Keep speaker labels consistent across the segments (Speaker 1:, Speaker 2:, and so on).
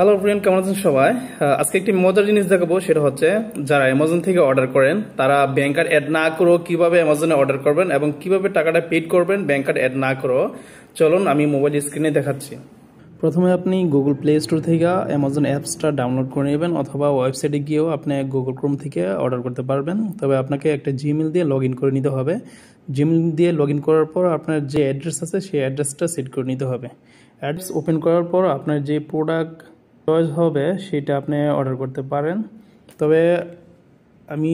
Speaker 1: Hello friend, কেমন আছেন সবাই? আজকে একটি মজার জিনিস দেখাবো। সেটা হচ্ছে যারা অ্যামাজন থেকে অর্ডার করেন তারা ব্যাংক কার্ড অ্যাড না করেও কিভাবে অ্যামাজনে অর্ডার করবেন এবং কিভাবে টাকাটা পেড করবেন ব্যাংক কার্ড অ্যাড না করেও। চলুন আমি মোবাইল স্ক্রিনে দেখাচ্ছি। প্রথমে আপনি গুগল প্লে স্টোর থেকে অ্যামাজন অ্যাপসটা ডাউনলোড করে নেবেন, অথবা ওয়েবসাইটে গিয়েও আপনি গুগল ক্রোম থেকে অর্ডার করতে পারবেন। তবে আপনাকে একটা জিমেইল দিয়ে লগ ইন করে নিতে হবে। জিমেইল দিয়ে লগ ইন করার পর আপনার যে অ্যাড্রেস আছে সেই অ্যাড্রেসটা সেট করে নিতে হবে। অ্যাড্রেস ওপেন করার পর আপনার যে প্রোডাক্ট চয়েস হবে সেটা আপনি অর্ডার করতে পারেন। তবে আমি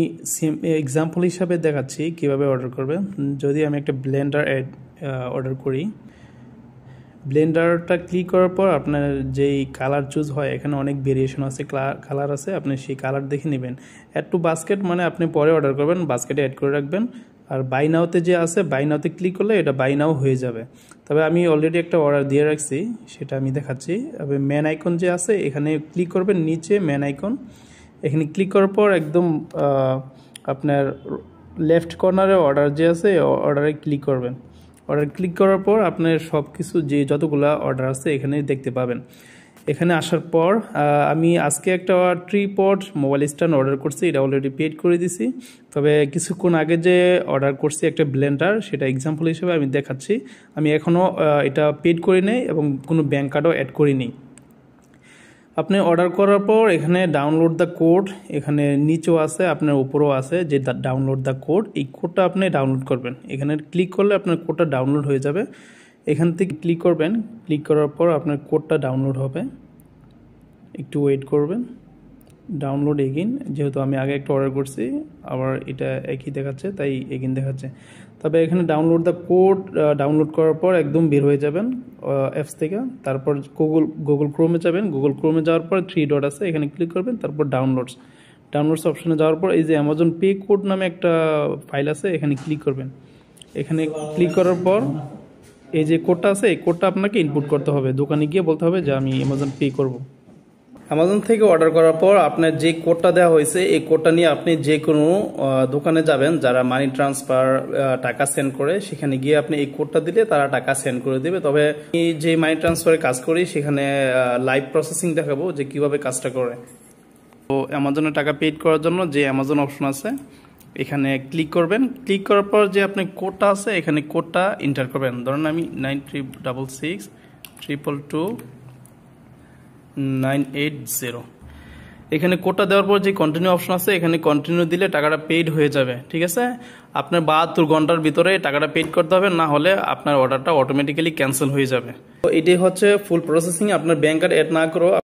Speaker 1: এক্সাম্পল হিসাবে দেখাচ্ছি কিভাবে অর্ডার করবেন। যদি আমি একটা ব্লেন্ডার অর্ডার করি, ব্লেন্ডারটা ক্লিক করার পর আপনার যেই কালার চুজ হয়, এখানে অনেক ভেরিয়েশন আছে, কালার আছে, আপনি সেই কালার দেখে নেবেন। অ্যাড টু বাস্কেট মানে আপনি পরে অর্ডার করবেন, বাস্কেটে অ্যাড করে রাখবেন। আর বাই নাওতে যে আছে, বাই নাওতে ক্লিক করলে এটা বাই নাও হয়ে যাবে। তবে আমি অলরেডি একটা অর্ডার দিয়ে রাখছি, সেটা আমি দেখাচ্ছি। তবে ম্যান আইকন যে আছে এখানে ক্লিক করবেন, নিচে ম্যান আইকন, এখানে ক্লিক করার পর একদম আপনার লেফট কর্নারে অর্ডার যে আছে অর্ডারে ক্লিক করবেন। অর্ডার ক্লিক করার পর আপনার সব কিছু যে যতগুলা অর্ডার আছে এখানে দেখতে পাবেন। এখানে আসার পর আমি আজকে একটা ট্রিপড মোবাইল স্ট্যান্ড অর্ডার করছি, এটা অলরেডি পেড করে দিছি। তবে কিছুক্ষণ আগে যে অর্ডার করছি একটা ব্লেন্ডার, সেটা এক্সাম্পল হিসেবে আমি দেখাচ্ছি। আমি এখনও এটা পেড করি নাই এবং কোনো ব্যাংক কার্ডও অ্যাড করিনি। আপনি অর্ডার করার পর এখানে ডাউনলোড দ্য কোড, এখানে নিচেও আছে, আপনার উপরেও আছে যে ডাউনলোড দ্য কোড। এই কোডটা আপনি ডাউনলোড করবেন। এখানে ক্লিক করলে আপনার কোডটা ডাউনলোড হয়ে যাবে। এখান থেকে ক্লিক করবেন, ক্লিক করার পর আপনার কোডটা ডাউনলোড হবে। একটু ওয়েট করবেন। ডাউনলোড এগিন, যেহেতু আমি আগে একটা অর্ডার করছি আবার এটা একই দেখাচ্ছে তাই এগিন দেখাচ্ছে। তবে এখানে ডাউনলোড দ্য কোড ডাউনলোড করার পর একদম বের হয়ে যাবেন অ্যাপস থেকে। তারপর গুগল ক্রোমে যাবেন। গুগল ক্রোমে যাওয়ার পর 3 ডট আছে, এখানে ক্লিক করবেন। তারপর ডাউনলোডস অপশনে যাওয়ার পর এই যে অ্যামাজন পে কোড নামে একটা ফাইল আছে, এখানে ক্লিক করবেন। এখানে ক্লিক করার পর এই যে কোডটা আছে, এই কোডটা আপনাকে ইনপুট করতে হবে। দোকানে গিয়ে বলতে হবে যে আমি অ্যামাজন পে করব। অ্যামাজন থেকে অর্ডার করার পর আপনার যে কোডটা দেওয়া হয়েছে এই কোডটা নিয়ে আপনি যে কোনো দোকানে যাবেন, যারা মানি ট্রান্সফার টাকা সেন্ড করে, সেখানে গিয়ে আপনি এই কোডটা দিলে তারা টাকা সেন্ড করে দেবে। তবে আমি যে মানি ট্রান্সফারে কাজ করি সেখানে লাইভ প্রসেসিং দেখাবো যে কিভাবে কাজটা করে। তো অ্যামাজনে টাকা পেড করার জন্য যে অ্যামাজন অপশন আছে এখানে ক্লিক করবেন। ক্লিক করার পর যে আপনি কোডটা আছে এখানে কোডটা এন্টার করবেন। ধরেন আমি 93662290। এখানে কোডটা দেওয়ার পর যে কন্টিনিউ অপশন আছে এখানে কন্টিনিউ দিলে টাকাটা পেইড হয়ে যাবে। ঠিক আছে, আপনার 72 ঘন্টার ভিতরে টাকাটা পেইড করতে হবে, না হলে আপনার অর্ডারটা অটোমেটিক্যালি ক্যান্সেল হয়ে যাবে। তো এটাই হচ্ছে ফুল প্রসেসিং। আপনার ব্যাংক কার্ড অ্যাড না করেও